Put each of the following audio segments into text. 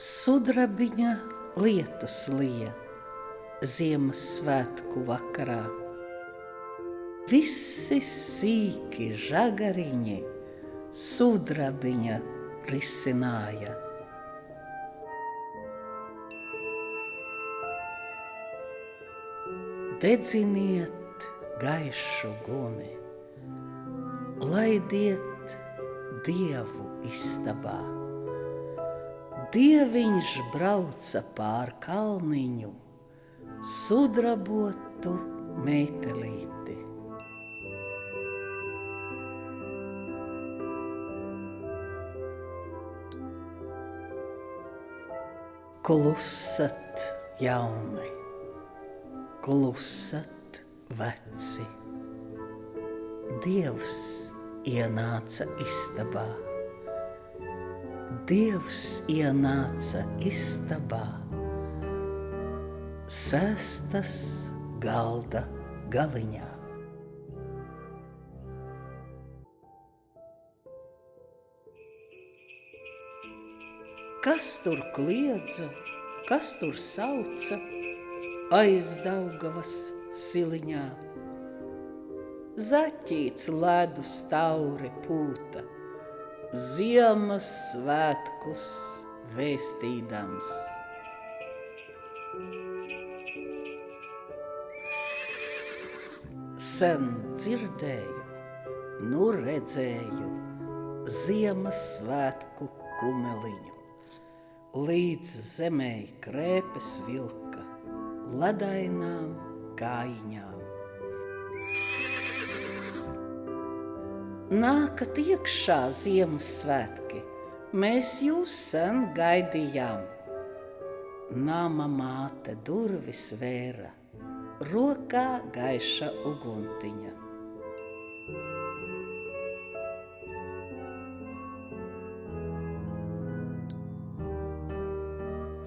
Sudrabiņa lietus lija Ziemassvētku vakarā. Visi sīki žagariņi sudrabiņa risināja. Dedziniet gaišu guni, laidiet Dievu istabā. Dieviņš brauca pār kalniņu, sudrabotu meitelīti. Klusat jauni, klusat veci. Dievs ienāca istabā. Dievs ienāca istabā, sēstas galda galiņā. Kas tur kliedza, kas tur sauca aiz Daugavas siliņā? Zaķīts ledus tauri pūta, Ziemassvētkus vēstīdams. Sen dzirdēju, nu redzēju Ziemassvētku kumeliņu. Līdz zemei krēpes vilka ledainām kājiņām. Nākat iekšā Ziemassvētki, mēs jūs sen gaidījām. Nama māte durvis vēra, rokā gaiša uguntiņa.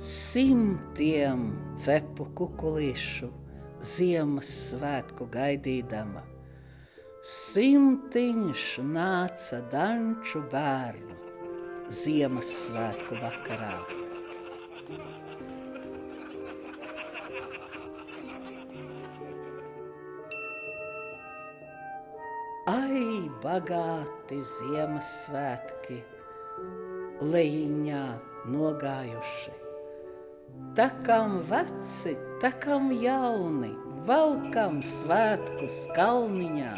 Simtiem cepu kukulīšu Ziemassvētku gaidīdama. Simtiņš nāca danču bērnu Ziemassvētku vakarā. Ai, bagāti Ziemassvētki, lejiņā nogājuši. Takam veci, takam jauni, valkam svētkus kalniņā.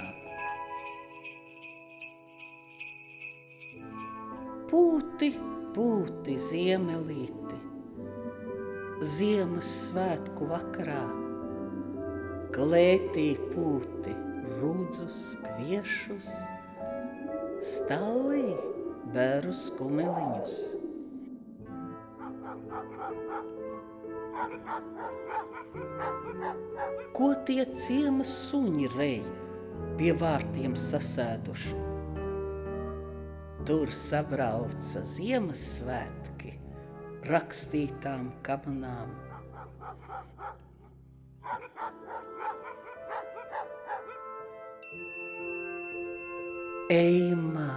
Pūti, pūti ziemelīti, Ziemassvētku vakarā. Klētī pūti rudzus kviešus, stallī bērus kumeliņus. Ko tie ciema suņi rej pie vārtiem sasēduši? Tur sabrauca Ziemassvētki rakstītām kabanām. Eimā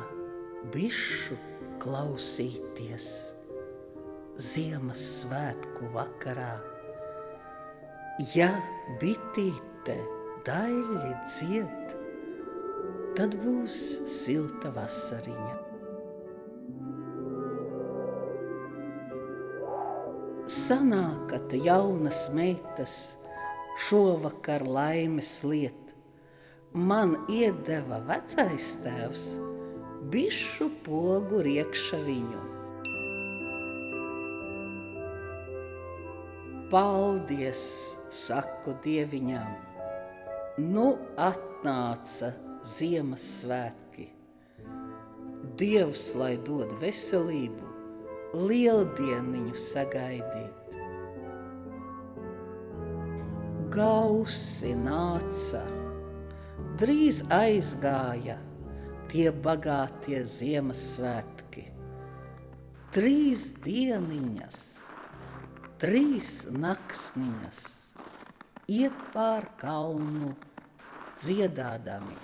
bišu klausīties Ziemassvētku vakarā. Ja bitīte daļi dzied, tad būs silta vasariņa. Sanākat jaunas meitas, šovakar laimes liet. Man iedeva vecais tēvs bišu pogu riekšaviņu. Paldies, saku dieviņām, nu atnāca Ziemassvētki. Dievs, lai dod veselību, lieldieniņu sagaidīt. Gausi nāca, drīz aizgāja tie bagātie Ziemassvētki. 3 dieniņas, 3 naksniņas, iet pār kalnu dziedādami.